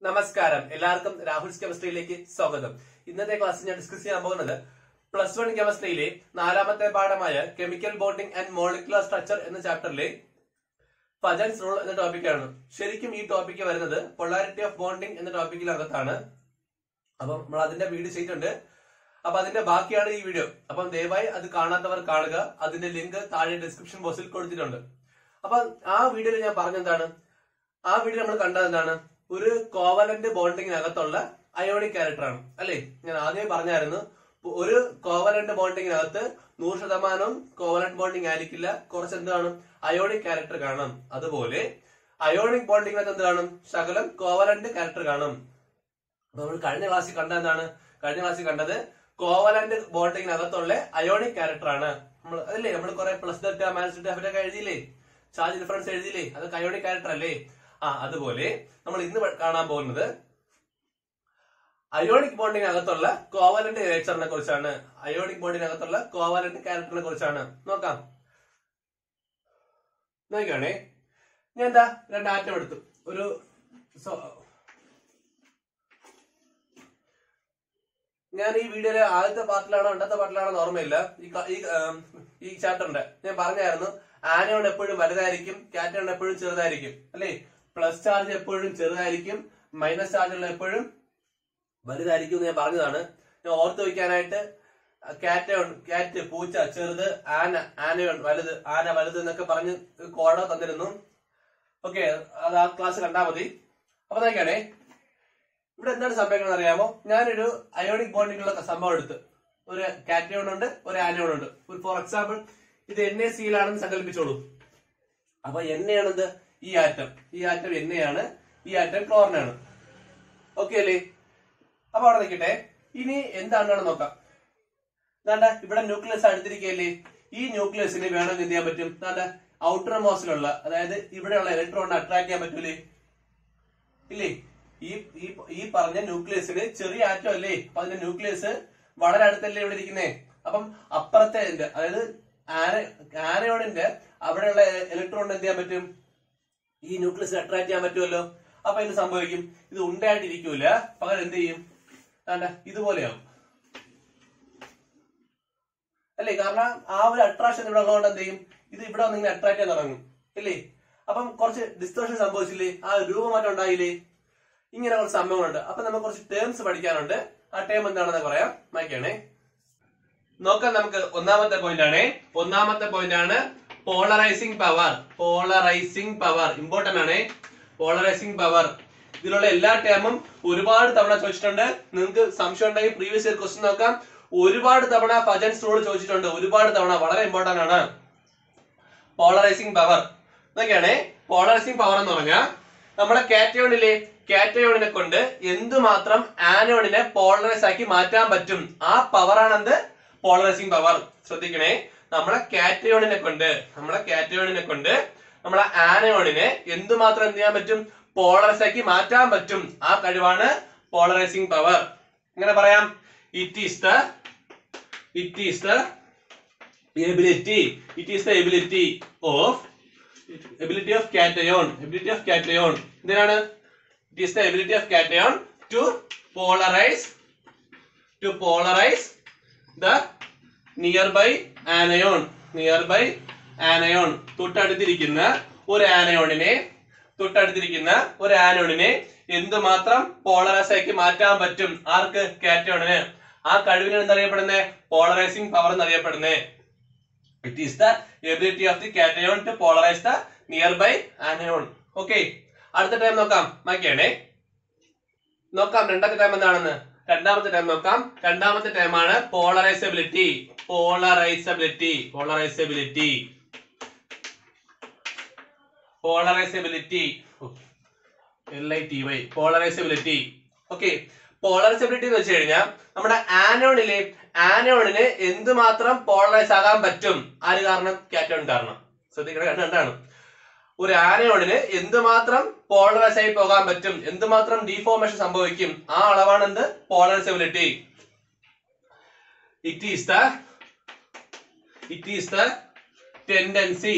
നമസ്കാരം, എല്ലാവർക്കും രാഹുൽസ് കെമിസ്ട്രിയിലേക്ക് സ്വാഗതം. ഇന്നത്തെ ക്ലാസ്സിൽ ഞാൻ ഡിസ്കസ് ചെയ്യാൻ പോകുന്നത് +1 കെമിസ്ട്രിയിലെ 4ാമത്തെ പാഠമായ chemical bonding and molecular structure എന്ന ചാപ്റ്ററിലെ ഫജൻസ് റൂൾ എന്ന ടോപ്പിക്കാണ്. ശരിക്കും ഈ ടോപ്പിക്ക് വരുന്നത് പൊളാരിറ്റി ഓഫ് ബോണ്ടിങ് എന്ന ടോപ്പിക്കിനകത്താണ്. അപ്പം നമ്മൾ അതിന്റെ വീഡിയോ ചെയ്തിട്ടുണ്ട്. അപ്പൊ അതിന്റെ ബാക്കിയാണ് ഈ വീഡിയോ. അപ്പം ദയവായി അത് കാണാത്തവർ കാണുക. അതിന്റെ ലിങ്ക് താഴെ ഡിസ്ക്രിപ്ഷൻ ബോക്സിൽ കൊടുത്തിട്ടുണ്ട്. അപ്പൊ ആ വീഡിയോയിൽ ഞാൻ പറഞ്ഞെന്താണ്, ആ വീഡിയോ നമ്മൾ കണ്ടത് എന്താണ്, ഒരു കോവലന്റ് ബോണ്ടിങ്ങിനകത്തുള്ള അയോണിക് ക്യാരക്ടർ ആണ് അല്ലെ. ഞാൻ ആദ്യമേ പറഞ്ഞായിരുന്നു, ഒരു കോവലന്റ് ബോണ്ടിങ്ങിനകത്ത് 100% കോവലന്റ് ബോണ്ടിങ് ആയിരിക്കില്ല, കുറച്ച് എന്ത് കാണും, അയോണിക് ക്യാരക്ടർ കാണും. അതുപോലെ അയോണിക് ബോണ്ടിങ്ങിനകത്ത് എന്ത് കാണും, ശകലം കോവലന്റ് ക്യാരക്ടർ കാണും. അപ്പൊ നമ്മൾ കഴിഞ്ഞ ക്ലാസ്സിൽ കണ്ടത് കോവലന്റ് ബോണ്ടിങ്ങിനകത്തുള്ള അയോണിക് ക്യാരക്ടർ ആണ്. നമ്മൾ കുറെ പ്ലസ് ഡെൽറ്റ മൈനസ് ഡെൽറ്റ അവരൊക്കെ എഴുതിയില്ലേ, ചാർജ് ഡിഫറൻസ് എഴുതിയില്ലേ, അതൊക്കെ അയോണിക് ക്യാരക്ടർ അല്ലേ. അതുപോലെ നമ്മൾ ഇന്ന് കാണാൻ പോകുന്നത് അയോണിക് ബോണ്ടിനകത്തുള്ള കോവലന്റ് നേച്ചറിനെ കുറിച്ചാണ്. അയോണിക് ബോണ്ടിനകത്തുള്ള കോവലന്റ് ക്യാരക്ടറിനെ കുറിച്ചാണ് നോക്കാം. നോക്കണേ, ഞാൻ എന്താ 2 ആറ്റം എടുത്തു. ഞാൻ ഈ വീഡിയോയിലെ ആദ്യത്തെ പാർട്ടിലാണോ രണ്ടാമത്തെ പാർട്ടിലാണോ ഓർമ്മയില്ല. ഈ ചാപ്റ്ററിന്റെ ഞാൻ പറഞ്ഞായിരുന്നു, ആനയോൺ എപ്പോഴും വലുതായിരിക്കും, കാറ്റയോൺ എപ്പോഴും ചെറുതായിരിക്കും അല്ലെ. പ്ലസ് ചാർജ് എപ്പോഴും ചെറുതായിരിക്കും, മൈനസ് ചാർജുള്ള എപ്പോഴും വലുതായിരിക്കും എന്ന് ഞാൻ പറഞ്ഞതാണ്. ഞാൻ ഓർത്ത് വയ്ക്കാനായിട്ട് കാറ്റ് പൂച്ച ചെറുത്, ആനയോൺ വലുത്, ആന വലുത് എന്നൊക്കെ പറഞ്ഞ് കോഡോ തന്നിരുന്നു. ഓക്കെ, അത് ആ ക്ലാസ് കണ്ടാൽ മതി. അപ്പൊ നോക്കിയാണേ, ഇവിടെ എന്താണ് സംഭവിക്കുന്നത് അറിയാമോ. ഞാനൊരു അയോണിക് ബോണ്ടിങ്ങുള്ള സംഭവം എടുത്ത്, ഒരു കാറ്റയോൺ ഉണ്ട്, ഒരു ആനയോൺ ഉണ്ട്. ഫോർ എക്സാമ്പിൾ, ഇത് NaCl സങ്കല്പിച്ചോളൂ. അപ്പൊ എണ്ണയാണെന്ത്, ഈ ആറ്റം എണ്ണയാണ്, ഈ ആറ്റം ക്ലോറിനാണ്. ഓക്കെ അല്ലേ. അപ്പൊ അവിടെ നിൽക്കട്ടെ. ഇനി എന്താണെന്ന് നോക്കാം. ഇവിടെ ന്യൂക്ലിയസ് അടുത്തിരിക്കുകയല്ലേ. ഈ ന്യൂക്ലിയസിന് വേണമെങ്കിൽ എന്ത് ചെയ്യാൻ പറ്റും, ഔട്ടർ മോസ്റ്റിലുള്ള, അതായത് ഇവിടെയുള്ള ഇലക്ട്രോണിനെ അട്രാക്ട് ചെയ്യാൻ പറ്റൂലേ, ഇല്ലേ. ഈ പറഞ്ഞ ന്യൂക്ലിയസിന് ചെറിയ ആറ്റം അല്ലേ, അപ്പൊ അതിന്റെ ന്യൂക്ലിയസ് വളരെ അടുത്തല്ലേ ഇവിടെ ഇരിക്കുന്നേ. അപ്പം അപ്പുറത്തെ അതായത് ആനയോണിന്റെ അവിടെയുള്ള ഇലക്ട്രോണിന് എന്ത് ചെയ്യാൻ പറ്റും, ഈ ന്യൂക്ലിയസ് അട്രാക്ട് ചെയ്യാൻ പറ്റുമല്ലോ. അപ്പൊ എന്ത് സംഭവിക്കും, ഇത് ഉണ്ടായിട്ടിരിക്കൂല, പകരം എന്ത് ചെയ്യും, ഇതുപോലെയാവും അല്ലേ. കാരണം ആ ഒരു അട്രാക്ഷൻ ഇവിടെ ഉള്ളതുകൊണ്ട് എന്ത് ചെയ്യും, ഇത് ഇവിടെ വന്ന് ഇങ്ങനെ അട്രാക്ട് ചെയ്യാൻ തുടങ്ങും അല്ലേ. അപ്പം കുറച്ച് ഡിസ്റ്റോർഷൻ സംഭവിച്ചില്ലേ, ആ രൂപമാറ്റം ഉണ്ടായില്ലേ. ഇങ്ങനെ കുറച്ച് സംഭവങ്ങളുണ്ട്. അപ്പൊ നമുക്ക് കുറച്ച് ടേംസ് പഠിക്കാനുണ്ട്. ആ ടേം എന്താണെന്ന് പറയാം, വായിക്കണേ. നോക്കാം നമുക്ക്. ഒന്നാമത്തെ പോയിന്റ് ആണ് പോളറൈസിംഗ് പവർ. ഇമ്പോർട്ടന്റ് ആണ് പോളറൈസിംഗ് പവർ. ഇതിലുള്ള എല്ലാ ടേമും ഒരുപാട് തവണ ചോദിച്ചിട്ടുണ്ട്. നിങ്ങൾക്ക് സംശയം ഉണ്ടെങ്കിൽ പ്രീവിയസ് ഇയർ ക്വസ്റ്റ്യൻ നോക്കാം. ഒരുപാട് തവണ ഫജൻസ് റൂൾ ചോദിച്ചിട്ടുണ്ട്, ഒരുപാട് തവണ. വളരെ ഇമ്പോർട്ടന്റ് ആണ് പോളറൈസിംഗ് പവർ. എന്നൊക്കെയാണേ പോളറൈസിംഗ് പവർ എന്ന് പറഞ്ഞാൽ, നമ്മളെ കാറ്റയോണിനെ കൊണ്ട് എന്തുമാത്രം ആനോണിനെ പോളറൈസ് ആക്കി മാറ്റാൻ പറ്റും, ആ പവറാണ് എന്ത്, പോളറൈസിംഗ് പവർ. ശ്രദ്ധിക്കണേ, നമ്മളെ കാറ്റയോണിനെ കൊണ്ട് നമ്മളെ ആനയോണിനെ എന്തുമാത്രം എന്ത് ചെയ്യാൻ പറ്റും, പോളറൈസ് ആക്കി മാറ്റാൻ പറ്റും, ആ കഴിവാണ് പോളറൈസിംഗ് പവർ. ഇങ്ങനെ പറയാം, it is the ability of cation. എന്തിനാണ്, it is the ability of cation to polarize the nearby anion. തൊട്ടടുത്തിരിക്കുന്ന ഒരു ആനയോണിനെ എന്തുമാത്രം പോളറൈസ് ആക്കി മാറ്റാൻ പറ്റും, ആർക്ക്, കാറ്റയോണിന്. ആ കഴിവിന് എന്തറിയപ്പെടുന്നത്, പോളറൈസിംഗ് പവർ എന്നറിയപ്പെടുന്നത്. It is the ability of the cation to polarise the nearby anion. Okay, അടുത്ത ടൈം നോക്കാം. മാറ്റിയാണേ, നോക്കാം രണ്ടാമത്തെ ടൈം എന്താണെന്ന്. രണ്ടാമത്തെ ടൈമാണ് പോളറൈസബിലിറ്റി. ഓക്കെ, പോളറൈസബിലിറ്റി എന്ന് വെച്ച് കഴിഞ്ഞാൽ നമ്മുടെ ആനോണിന് എന്തുമാത്രം പോളറൈസ് ആകാൻ പറ്റും, ആര് കാരണം, കാറ്റയോൺ കാരണം. ശ്രദ്ധിക്കണേ, രണ്ടാണ്. ഒരു ആനയോണിന് എന്തുമാത്രം പോളറൈസ് ആയി പോകാൻ പറ്റും, എന്തുമാത്രം ഡീഫോർമേഷൻ സംഭവിക്കും, ആ അളവാണ് എന്ത്, polarisability. It is the tendency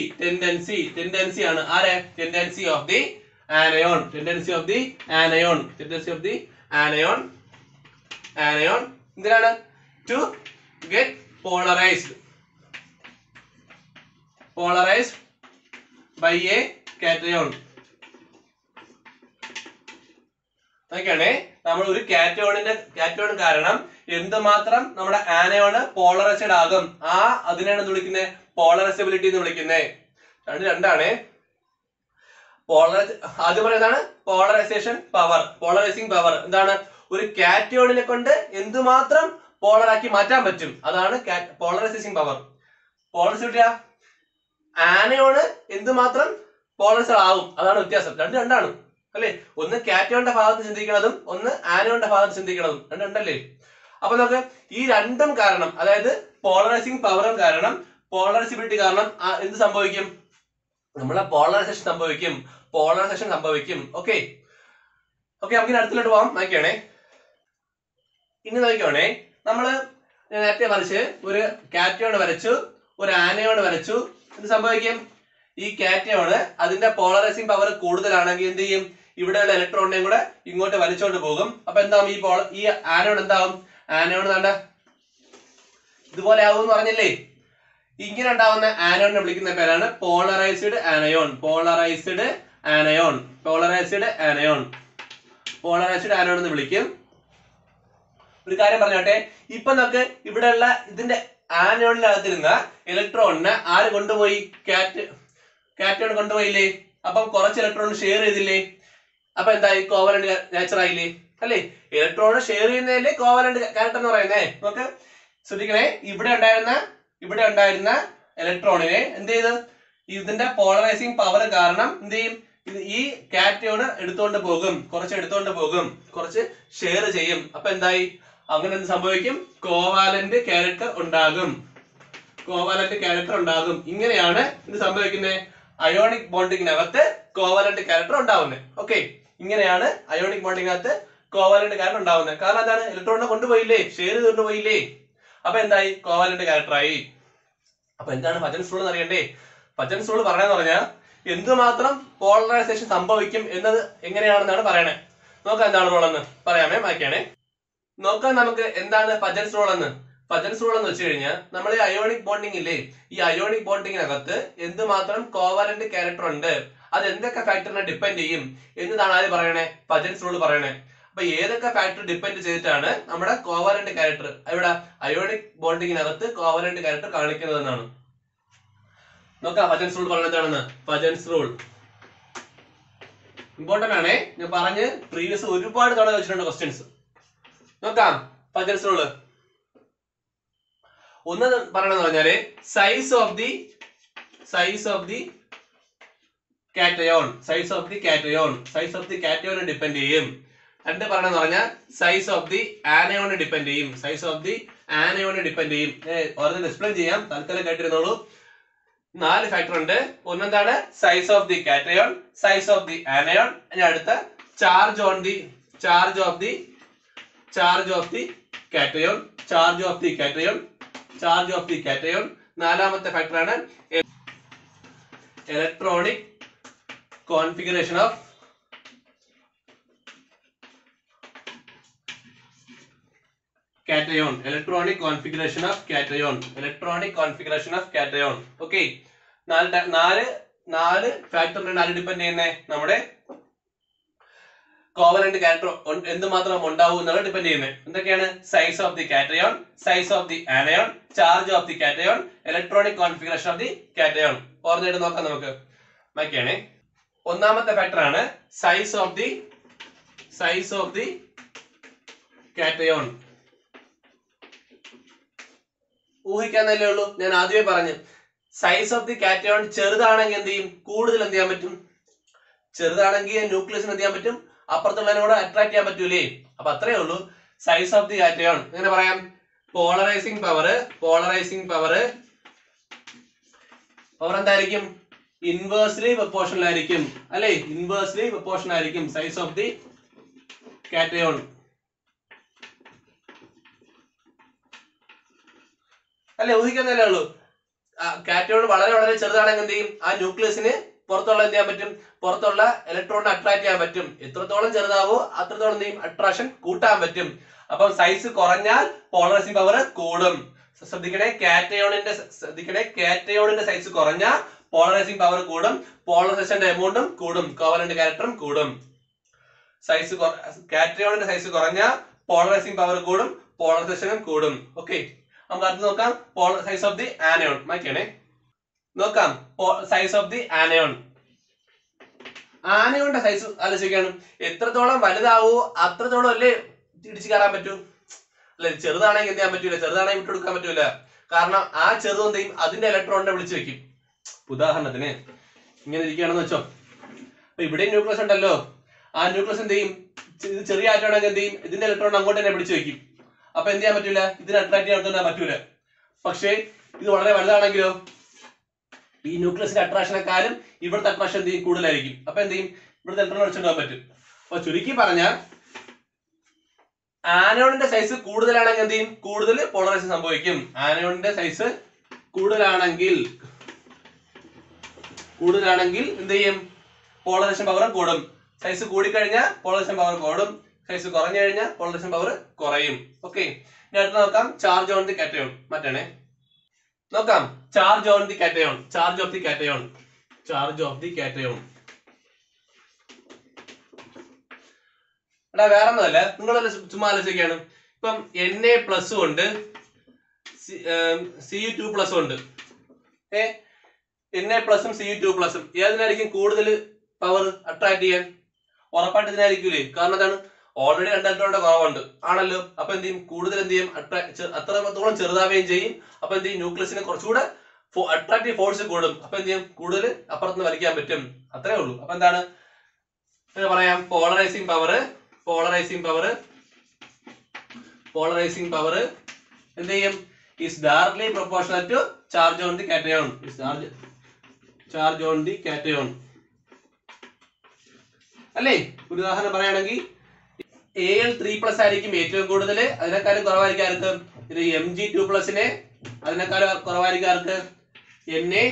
ആണ്, ആരെ, tendency of the anion. Tendency of the anion. Tendency of the anion. Anion. എന്തിനാണ്? To get polarized. Polarized by a cation. നോക്കിയാണേ, നമ്മൾ ഒരു കാറ്റോൺ കാരണം എന്തുമാത്രം നമ്മുടെ ആനയോണ് പോളറൈസ്ഡ് ആകും, അതിനാണ് വിളിക്കുന്നത് പോളറൈസബിലിറ്റി എന്ന് വിളിക്കുന്നത്. രണ്ടാണ് ആദ്യം പറയുന്നതാണ് പോളറൈസേഷൻ പവർ. പോളറൈസിങ് പവർ എന്താണ്? ഒരു കാറ്റോണിനെ കൊണ്ട് എന്തുമാത്രം പോളറാക്കി മാറ്റാൻ പറ്റും, അതാണ് പോളറൈസിങ് പവർ. പോളറൈസിബിലിറ്റി ആനയോണ് എന്തുമാത്രം പോളറൈസ്ഡ് ആവും, അതാണ് വ്യത്യാസം. രണ്ടാണ് അല്ലെ? ഒന്ന് കാറ്റോണിന്റെ ഭാഗത്ത് ചിന്തിക്കുന്നതും ഒന്ന് ആനോണിന്റെ ഭാഗത്ത് ചിന്തിക്കുന്നതും രണ്ടല്ലേ? അപ്പൊ നമുക്ക് ഈ രണ്ടും കാരണം, അതായത് പോളറൈസിങ് പവറും കാരണം പോളറൈസിബിലിറ്റി കാരണം എന്ത് സംഭവിക്കും? നമ്മളെ പോളറൈസേഷൻ സംഭവിക്കും. ഓക്കെ, നമുക്ക് അടുത്തിലോട്ട് പോകാം. നോക്കിയാണേ, ഇനി നോക്കിയാണേ, നമ്മള് നേരത്തെ വരച്ച് ഒരു കാറ്റോൺ വരച്ചു, ഒരു ആനയോൺ വരച്ചു. എന്ത് സംഭവിക്കും? ഈ കാറ്റയോണ് അതിന്റെ പോളറൈസിങ് പവർ കൂടുതലാണെങ്കിൽ എന്ത് ചെയ്യും? ഇവിടെയുള്ള ഇലക്ട്രോണിനെയും കൂടെ ഇങ്ങോട്ട് വലിച്ചോണ്ട് പോകും. അപ്പൊ എന്താവും? ഈ ആനോൺ എന്താവും? ആനോൺ വേണ്ട ഇതുപോലെ ആവും എന്ന് പറഞ്ഞില്ലേ? ഇങ്ങനെ ഉണ്ടാവുന്ന ആനോണിനെ വിളിക്കുന്ന പേരാണ് പോളറൈസ്ഡ് ആനയോൺ. പോളറൈസ്ഡ് ആനയോൺ എന്ന് വിളിക്കും. ഒരു കാര്യം പറഞ്ഞോട്ടെ, ഇപ്പൊ നമുക്ക് ഇവിടെയുള്ള ഇതിന്റെ ആനോണിനകത്തിരുന്ന ഇലക്ട്രോണിനെ ആര് കൊണ്ടുപോയി? കാറ്റോൺ കൊണ്ടുപോയില്ലേ? അപ്പം കുറച്ച് ഇലക്ട്രോൺ ഷെയർ ചെയ്തില്ലേ? അപ്പൊ എന്തായി? കോവലന്റ് നേച്ചർ ആയില്ലേ? അല്ലേ? ഇലക്ട്രോൺ ഷെയർ ചെയ്യുന്നതിലെ കോവലന്റ് ക്യാരക്ടർ എന്ന് പറയുന്നേ. നമുക്ക് ശ്രദ്ധിക്കണേ, ഇവിടെ ഉണ്ടായിരുന്ന ഇലക്ട്രോണിനെ എന്ത് ചെയ്ത്? ഇതിന്റെ പോളറൈസിങ് പവർ കാരണം എന്ത് ചെയ്യും? ഈ കാറ്റയോൺ കുറച്ച് എടുത്തോണ്ട് പോകും, കുറച്ച് ഷെയർ ചെയ്യും. അപ്പൊ എന്തായി? അങ്ങനെ എന്ത് സംഭവിക്കും? കോവാലന്റ് ക്യാരക്ടർ ഉണ്ടാകും. ഇങ്ങനെയാണ് ഇത് സംഭവിക്കുന്നത്. അയോണിക് ബോണ്ടിങ്ങിനകത്ത് കോവാലന്റ് ക്യാരക്ടർ ഉണ്ടാവുന്നത്. ഓക്കെ, ഇങ്ങനെയാണ് അയോണിക് ബോണ്ടിങ്ങിനകത്ത് കോവാലന്റ് ക്യാരക്ടർ ഉണ്ടാവുന്നത്. കാരണം എന്താണ്? ഇലക്ട്രോണിനെ കൊണ്ടുപോയില്ലേ, ഷെയർ കൊണ്ടുപോയില്ലേ? അപ്പൊ എന്തായി? കോവാലന്റ് ക്യാരക്ടർ ആയി. അപ്പൊ എന്താണ് പജൻസ് റൂൾ എന്ന് അറിയണ്ടേ? പജൻസ് റൂൾ പറയാന്ന് പറഞ്ഞാൽ എന്തുമാത്രം പോളറൈസേഷൻ സംഭവിക്കും എന്നത് എങ്ങനെയാണെന്നാണ് പറയണേ. നോക്കാം എന്താണ് റൂൾ എന്ന് പറയാമേ. മാറ്റിയാണേ, നോക്കാം നമുക്ക് എന്താണ് പജൻസ് റൂൾ എന്ന്. പജൻസ് റൂൾ എന്ന് വെച്ച് കഴിഞ്ഞാൽ നമ്മൾ ഈ അയോണിക് ബോണ്ടിങ് ഇല്ലേ, ഈ അയോണിക് ബോണ്ടിങ്ങിനകത്ത് എന്തുമാത്രം കോവാലന്റ് ക്യാരക്ടർ ഉണ്ട്, അത് എന്തൊക്കെ ഫാക്ടറിനെ ഡിപ്പെൻഡ് ചെയ്യും എന്നതാണ് ആര് പറയണേ? പജൻസ് റൂൾ പറയണേ. അപ്പൊ ഏതൊക്കെ ഫാക്ടർ ഡിപ്പെൻഡ് ചെയ്തിട്ടാണ് നമ്മുടെ കോവാലന്റ് ക്യാരക്ടർ, ഇവിടെ അയോണിക് ബോണ്ടിങ്ങിനകത്ത് കോവാലന്റ് ക്യാരക്ടർ കാണിക്കുന്നതെന്നാണ്. നോക്കാം പജൻസ് റൂൾ പറയുന്നത് എന്താണെന്ന്. പജൻസ് റൂൾ ഇമ്പോർട്ടന്റ് ആണേ, ഞാൻ പറഞ്ഞ് പ്രീവിയസ് ഒരുപാട് തവണ വെച്ചിട്ടുണ്ട് ക്വസ്റ്റ്യൻസ്. നോക്കാം പജൻസ് റൂള്. ഒന്ന് പറയണെന്ന് പറഞ്ഞാല് size of the cation depend ചെയ്യും. രണ്ട് പറയണെന്ന് പറഞ്ഞാൽ size of the anion depend ചെയ്യും. ഓരോന്ന് എക്സ്പ്ലെയിൻ ചെയ്യാം, തൽക്കാലം കേട്ടിരുന്നോളൂ. 4 ഫാക്ടർ ഉണ്ട്. ഒന്നെന്താണ്? Size of the cation, size of the anion, ഇനി അടുത്ത ചാർജ് ഓഫ് ദി കാറ്റയോൺ. നാലാമത്തെ ഫാക്ടർ ആണ് electronic configuration of cation. Electronic configuration of cation. Okay, 4 ഫാക്ടറിനെ ആര് ഡിപ്പെൻഡ് ചെയ്യുന്നേ? നമ്മുടെ കോവലന്റ് ക്യാരക്ടർ എന്തുമാത്രം ഉണ്ടാവും എന്നാണ് ഡിപ്പെൻഡ് ചെയ്യുന്നത്. എന്തൊക്കെയാണ്? Size of the cation, size of the anion, charge of the cation, electronic configuration of the cation. ഓർമ്മയായിട്ട് നോക്കാം നമുക്ക്. നോക്കിയാണേ, ഒന്നാമത്തെ ഫാക്ടർ ആണ് സൈസ് ഓഫ് ദി കാറ്റയോൺ. ഊഹിക്കാന്നല്ലേ ഉള്ളൂ, ഞാൻ ആദ്യമേ പറഞ്ഞു. സൈസ് ഓഫ് ദി കാറ്റയോൺ ചെറുതാണെങ്കിൽ എന്ത് ചെയ്യും? കൂടുതൽ എന്ത് ചെയ്യാൻ പറ്റും? ചെറുതാണെങ്കിൽ ന്യൂക്ലിയസിന് എന്ത് ചെയ്യാൻ പറ്റും? അപ്പുറത്തുള്ളതിനോട് അട്രാക്ട് ചെയ്യാൻ പറ്റൂലേ? അപ്പൊ അത്രേ ഉള്ളൂ സൈസ് ഓഫ് ദി കാറ്റയോൺ. എങ്ങനെ പറയാം? പോളറൈസിങ് പവർ എന്തായിരിക്കും? ഇൻവേഴ്സ്ലി പ്രൊപ്പോർഷണൽ ആയിരിക്കും, അല്ലെ? ഇൻവേഴ്സ്ലി പ്രൊപ്പോർഷണൽ ആയിരിക്കും സൈസ് ഓഫ് ദി കാറ്റയോൺ. അല്ലെ? ഊഹിക്കുന്നതല്ലേ ഉള്ളൂ. കാറ്റയോൺ വളരെ വളരെ ചെറുതാണെങ്കിൽ എന്ത് ചെയ്യും? ആ ന്യൂക്ലിയസിന് പുറത്തുള്ള എന്ത് ചെയ്യാൻ പറ്റും, പുറത്തുള്ള ഇലക്ട്രോണിനെ അട്രാക്ട് ചെയ്യാൻ പറ്റും. എത്രത്തോളം ചെറുതാവോ അത്രത്തോളം എന്ത് ചെയ്യും, അട്രാക്ഷൻ കൂട്ടാൻ പറ്റും. അപ്പം സൈസ് കുറഞ്ഞാൽ പോളറൈസിംഗ് പവർ കൂടും. ശ്രദ്ധിക്കണേ, കാറ്റയോണിന്റെ സൈസ് കുറഞ്ഞാൽ പോളറൈസിംഗ് പവർ കൂടും, പോളറൈസേഷന്റെ എമൗണ്ടും കൂടും, കോവലന്റ് ക്യാരക്ടറും കൂടും. കാറ്റയോണിന്റെ സൈസ് കുറഞ്ഞാൽ പോളറൈസിംഗ് പവർ കൂടും, പോളറൈസേഷനും കൂടും. ഓക്കെ, നമുക്ക് അടുത്ത് നോക്കാം സൈസ് ഓഫ് ദി ആനയോൺ. മാറ്റിയാണേ, നോക്കാം സൈസ് ഓഫ് ദി ആനയോൺ. ആനയോണിന്റെ സൈസ് ആലോചിക്കാണ്. എത്രത്തോളം വലുതാവോ അത്രത്തോളം അല്ലേ ഇടിച്ചു കയറാൻ പറ്റൂ, അല്ലെ? ചെറുതാണെങ്കിൽ എന്ത് ചെയ്യാൻ പറ്റൂല, ചെറുതാണെങ്കിൽ വിട്ടുകൊടുക്കാൻ പറ്റൂല. കാരണം ആ ചെറുത് എന്ത് ചെയ്യും, അതിന്റെ ഇലക്ട്രോണിനെ വിളിച്ചു വെക്കും. ഉദാഹരണത്തിന് ഇങ്ങനെ ഇരിക്കുകയാണെന്ന് വെച്ചോ, അപ്പൊ ഇവിടെ ന്യൂക്ലിയസ് ഉണ്ടല്ലോ, ആ ന്യൂക്ലിയസ് എന്ത് ചെയ്യും, ഇത് ചെറിയ ആറ്റാണെങ്കിൽ എന്ത് ചെയ്യും, ഇതിന്റെ ഇലക്ട്രോൺ അങ്ങോട്ട് തന്നെ പിടിച്ചു വെക്കും. അപ്പൊ എന്ത് ചെയ്യാൻ പറ്റൂല, ഇതിനെ അട്രാക്ട് ചെയ്യാൻ പറ്റൂല. പക്ഷേ ഇത് വളരെ വലുതാണെങ്കിലോ, ഈ ന്യൂക്ലിയസിന്റെ അട്രാക്ഷനെക്കാളും ഇവിടുത്തെ അട്രാക്ഷൻ എന്ത് ചെയ്യും, കൂടുതലായിരിക്കും. അപ്പൊ എന്ത് ചെയ്യും, ഇവിടുത്തെ ഇലക്ട്രോൺ അടിച്ചുകൊണ്ടാൻ പറ്റും. അപ്പൊ ചുരുക്കി പറഞ്ഞാൽ ആനോണിന്റെ സൈസ് കൂടുതലാണെങ്കിൽ എന്ത് ചെയ്യും, കൂടുതൽ പോളറൈസേഷൻ സംഭവിക്കും. ആനോണിന്റെ സൈസ് കൂടുതലാണെങ്കിൽ എന്ത് ചെയ്യും, പോളറൈസേഷൻ പവർ കൂടും. സൈസ് കൂടിക്കഴിഞ്ഞാൽ പോളറൈസേഷൻ പവർ കൂടും, സൈസ് കുറഞ്ഞു കഴിഞ്ഞാൽ പോളറൈസേഷൻ പവർ കുറയും. ഓക്കെ, ഇനി അടുത്ത് നോക്കാം ചാർജ് ഓൺ ദി കാറ്റയോൺ. മാറ്റണേ, നോക്കാം charge on the cation. Charge of the cation. എടാ വേറെ ഒന്നുമല്ല, നിങ്ങളൊരു ചുമ്മാ ആലോചിക്കുകയാണ്. ഇപ്പം Na പ്ലസും ഉണ്ട്, Cu2 പ്ലസും ഉണ്ട്. Na പ്ലസും Cu2 പ്ലസും ഏതിനായിരിക്കും കൂടുതൽ പവർ അട്രാക്ട് ചെയ്യാൻ? ഉറപ്പായിട്ട് ഇതിനായിരിക്കൂലേ. കാരണം എന്താണ്, ഓൾറെഡി 2 ഇലക്ട്രോണിന്റെ കുറവുണ്ട് ആണല്ലോ. അപ്പൊ എന്ത് ചെയ്യും, കൂടുതൽ എന്ത് ചെയ്യും, അത്രത്തോളം ചെറുതാവുകയും ചെയ്യും. അപ്പൊ എന്ത് ചെയ്യും, ന്യൂക്ലിയസിന് കുറച്ചുകൂടെ അട്രാക്റ്റീവ് ഫോഴ്സ് കൂടും. അപ്പൊ എന്ത് ചെയ്യും, കൂടുതൽ അപ്പുറത്തുനിന്ന് വലിക്കാൻ പറ്റും. അത്രേ ഉള്ളൂ. അപ്പൊ എന്താണ് പറയാം, പോളറൈസിംഗ് പവർ എന്ത് ചെയ്യും, is directly proportional to charge on the cation. അല്ലേ? ഒരു ഉദാഹരണം പറയുകയാണെങ്കിൽ Al3+ ആയിരിക്കും ഏറ്റവും കൂടുതൽ, അതിനേക്കാളും കുറവായിരിക്കും ആർക്ക്, ഇത് Mg2+ അതിനേക്കാളും കുറവായിരിക്കും ആർക്ക്, Na+.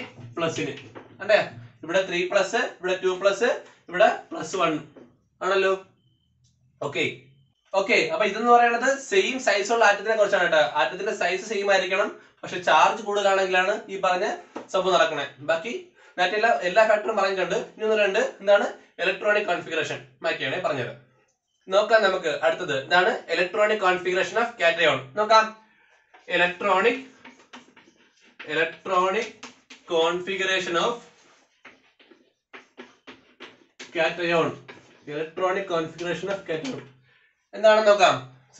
അല്ലേ? ഇവിടെ 3+, ഇവിടെ 2+, ഇവിടെ +1 ആണല്ലോ. ഓക്കെ, അപ്പൊ ഇതെന്ന് പറയുന്നത് സെയിം സൈസ് ഉള്ള ആറ്റത്തിനെ കുറിച്ചാണ് കേട്ടോ. ആറ്റത്തിന്റെ സൈസ് സെയിം ആയിരിക്കണം, പക്ഷെ ചാർജ് കൂടുതലാണെങ്കിലാണ് ഈ പറഞ്ഞ സംഭവം നടക്കണേ. ബാക്കി മറ്റെല്ലാ ഫാക്ടറും പറഞ്ഞിട്ടുണ്ട്. ഇനി ഒന്നുണ്ട്, എന്താണ് ഇലക്ട്രോണിക് കോൺഫിഗറേഷൻ. മാറ്റിയാണ് പറഞ്ഞത്. നോക്കാം നമുക്ക് അടുത്തത് എന്താണ് ഇലക്ട്രോണിക് കോൺഫിഗറേഷൻ ഓഫ് കാറ്റയോൺ. നോക്കാം ഇലക്ട്രോണിക് കോൺഫിഗറേഷൻ ഓഫ് കാറ്റയോൺ. എന്താണെന്ന് നോക്കാം.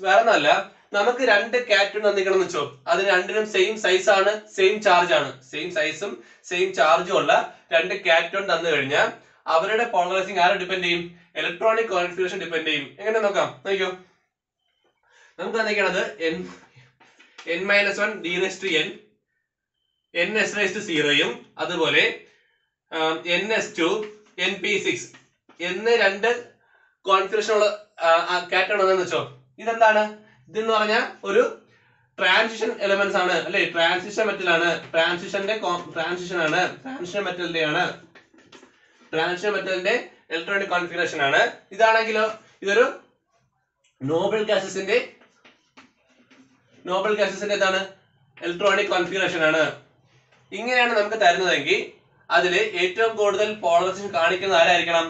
വേറെ ഒന്നല്ല, നമുക്ക് 2 കാറ്റയോൺ തന്നിക്കണം വെച്ചോ, അതിന് രണ്ടിനും സെയിം സൈസ് ആണ്, സെയിം ചാർജ് ആണ്. സെയിം സൈസും സെയിം ചാർജും ഉള്ള 2 കാറ്റയോൺ തന്നു കഴിഞ്ഞാൽ അവരുടെ പോളറൈസിംഗ് ആരെ ഡിപെൻഡ് ചെയ്യും, ഇലക്ട്രോണിക് കോൺഫിഗറേഷൻ ഡിപെൻഡ് ചെയ്യും. എങ്ങനെ നോക്കാം, നോക്കിയോ. നമുക്ക് തന്നിരിക്കുന്നത് n-1 d⁻n ns⁻0 അതുപോലെ ns2 np6 എന്ന് 2 കോൺഫിഗറേഷൻ ഉള്ള കാറ്റയോൺ ഉണ്ടെന്ന് വെച്ചോ. ഇതെന്താണ്, ഇതെന്ന് പറഞ്ഞാൽ ഒരു ട്രാൻസിഷൻ എലമെന്റ്സ് ആണ്, അല്ലെ? ട്രാൻസിഷൻ മെറ്റൽ ആണ്, ട്രാൻസിഷൻ മെറ്റലിന്റെ ഇലക്ട്രോണിക് കോൺഫിഗറേഷൻ ആണ്. ഇതാണെങ്കിലോ ഇതൊരു നോബൽ ഗ്യാസസിന്റെ എന്താണ് ഇലക്ട്രോണിക് കോൺഫിഗറേഷൻ ആണ്. ഇങ്ങനെയാണ് നമുക്ക് തരുന്നതെങ്കിൽ അതില് ഏറ്റവും കൂടുതൽ പോളറൈസേഷൻ കാണിക്കുന്ന ആരായിരിക്കണം,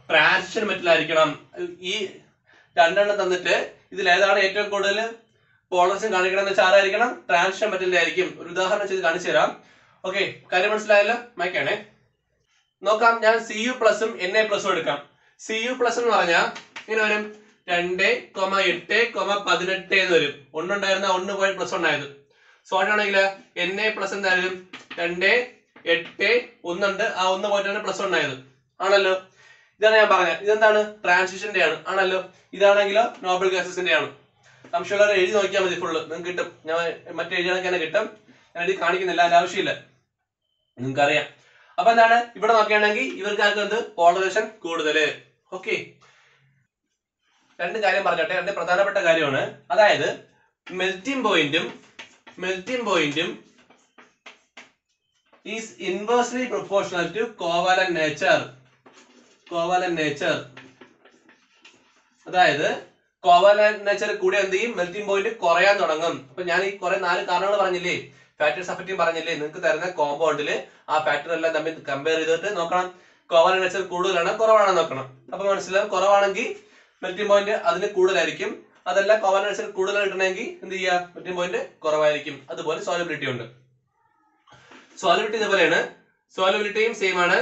ട്രാൻസിഷൻ മെറ്റൽ ആയിരിക്കണം. ഈ 2 എണ്ണം തന്നിട്ട് ഇതിൽ ഏതാണ് ഏറ്റവും കൂടുതൽ പോളറൈസേഷൻ കാണിക്കണം എന്ന് വെച്ചാൽ ആരായിരിക്കണം, ട്രാൻസിഷൻ മെറ്റലിന്റെ ആയിരിക്കും. ഒരു ഉദാഹരണം ചെയ്ത് കാണിച്ചു തരാം. ഓക്കെ, കാര്യം മനസ്സിലായല്ലോ. മൈക്കാണേ, നോക്കാം. ഞാൻ Cu+ Na+ എടുക്കാം. Cu+ എന്ന് പറഞ്ഞാൽ ഇങ്ങനെ വരും, 2,8,18 എന്ന് വരും. 1 ഉണ്ടായിരുന്ന 1 പോയി +1 ആയത്. സോ ആണെങ്കിൽ Na+ എന്തായാലും 2, 8, 1 ഉണ്ട്, ആ 1 പോയിട്ടാണ് +1 ആയത് ആണല്ലോ. ഇതാണ് ഞാൻ പറഞ്ഞത്. ഇതെന്താണ്, ട്രാൻസിഷന്റെ ആണ് ആണല്ലോ. ഇതാണെങ്കിലോ നോബൽ ഗ്യാസസിന്റെ ആണ്. സംശയമുള്ളവരെ എഴുതി നോക്കിയാൽ മതി, ഫുള്ള് നിങ്ങൾക്ക് കിട്ടും. ഞാൻ മറ്റേ എഴുതിയാണെങ്കിൽ തന്നെ കിട്ടും, ഞാൻ എഴുതി കാണിക്കുന്നില്ല, അതിന്റെ ആവശ്യമില്ല, നിങ്ങൾക്കറിയാം. അപ്പൊ എന്താണ് ഇവിടെ നോക്കുകയാണെങ്കിൽ ഇവർക്കാർക്ക് എന്ത് പോളറൈസേഷൻ കൂടുതല്. ഓക്കെ, 2 കാര്യം പറഞ്ഞോട്ടെ, 2 പ്രധാനപ്പെട്ട കാര്യമാണ്. അതായത് മെൽറ്റിംഗ് പോയിന്റും is inversely proportional to covalent nature. Covalent nature അതായത് കോവാലന്റ് നേച്ചർ കൂടെ എന്ത് ചെയ്യും, മെൽറ്റിംഗ് പോയിന്റ് കുറയാൻ തുടങ്ങും. അപ്പൊ ഞാൻ ഈ കുറെ 4 കാരണങ്ങൾ പറഞ്ഞില്ലേ, ഫാക്ടേഴ്സ് അഫക്റ്റിംഗ് പറഞ്ഞില്ലേ, നിങ്ങൾക്ക് തരുന്ന കോമ്പൗണ്ടിൽ ആ ഫാക്ടർ എല്ലാം തമ്മിൽ കമ്പയർ ചെയ്തിട്ട് നോക്കണം കോവാലന്റ് നേച്ചർ കൂടുതലാണോ കുറവാണോ നോക്കണം. അപ്പൊ മനസ്സിലാവും, കുറവാണെങ്കിൽ മെൽറ്റിംഗ് പോയിന്റ് അതിന് കൂടുതലായിരിക്കും, അതല്ല കോവാലന്റ് നേച്ചർ കൂടുതൽ കിട്ടണമെങ്കിൽ എന്ത് ചെയ്യുക, മെൽറ്റിംഗ് പോയിന്റ് കുറവായിരിക്കും. അതുപോലെ സോലബിലിറ്റി ഉണ്ട്. സോലബിലിറ്റി ഇതുപോലെയാണ്, സോലബിലിറ്റിയും സെയിം ആണ്.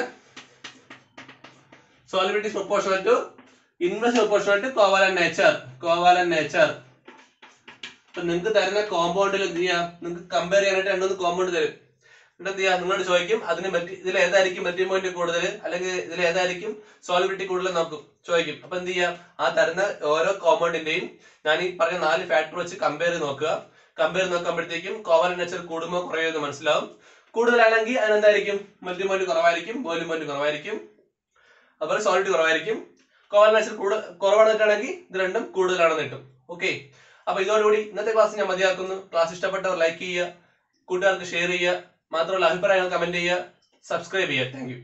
Solubility is proportional to inverse proportional to covalent nature. Covalent nature ഇപ്പൊ നിങ്ങൾക്ക് തരുന്ന കോമ്പൗണ്ടിൽ എന്ത് ചെയ്യാം, നിങ്ങൾക്ക് കമ്പയർ ചെയ്യാനായിട്ട് 2-3 കോമ്പൗണ്ട് തരും. എന്നിട്ട് എന്ത് ചെയ്യാം, നിങ്ങളോട് ചോദിക്കും അതിന് ഇതിൽ ഏതായിരിക്കും മെൽറ്റിംഗ് പോയിന്റ് കൂടുതൽ, അല്ലെങ്കിൽ ഇതിൽ ഏതായിരിക്കും സോലബിലിറ്റി കൂടുതൽ നോക്കും ചോദിക്കും. അപ്പൊ എന്ത് ചെയ്യാം, ആ തരുന്ന ഓരോ കോമ്പൗണ്ടിന്റെയും ഞാൻ ഈ പറഞ്ഞ 4 ഫാക്ടർ വെച്ച് കമ്പയർ ചെയ്ത് നോക്കുക. കമ്പയർ നോക്കുമ്പോഴത്തേക്കും കോവാലന്റ് നേച്ചർ കൂടുമോ കുറയോ എന്ന് മനസ്സിലാവും. കൂടുതലാണെങ്കിൽ അതിനെന്തായിരിക്കും, മെൽറ്റിംഗ് പോയിന്റ് കുറവായിരിക്കും, ബോയിലിംഗ് പോയിന്റ് കുറവായിരിക്കും, അതുപോലെ സോളിഡിറ്റി കുറവായിരിക്കും. കോവാലന്റ് നേച്ചർ കുറവാണെന്ന് കിട്ടുകയാണെങ്കിൽ ഇത് രണ്ടും കൂടുതലാണെന്ന് കിട്ടും. ഓക്കെ, അപ്പൊ ഇതോടുകൂടി ഇന്നത്തെ ക്ലാസ് ഞാൻ മതിയാക്കുന്നു. ക്ലാസ് ഇഷ്ടപ്പെട്ടവർ ലൈക്ക് ചെയ്യുക, കൂട്ടുകാർക്ക് ഷെയർ ചെയ്യുക, മാത്രമല്ല അഭിപ്രായങ്ങൾ കമന്റ് ചെയ്യുക, സബ്സ്ക്രൈബ് ചെയ്യുക. Thank you.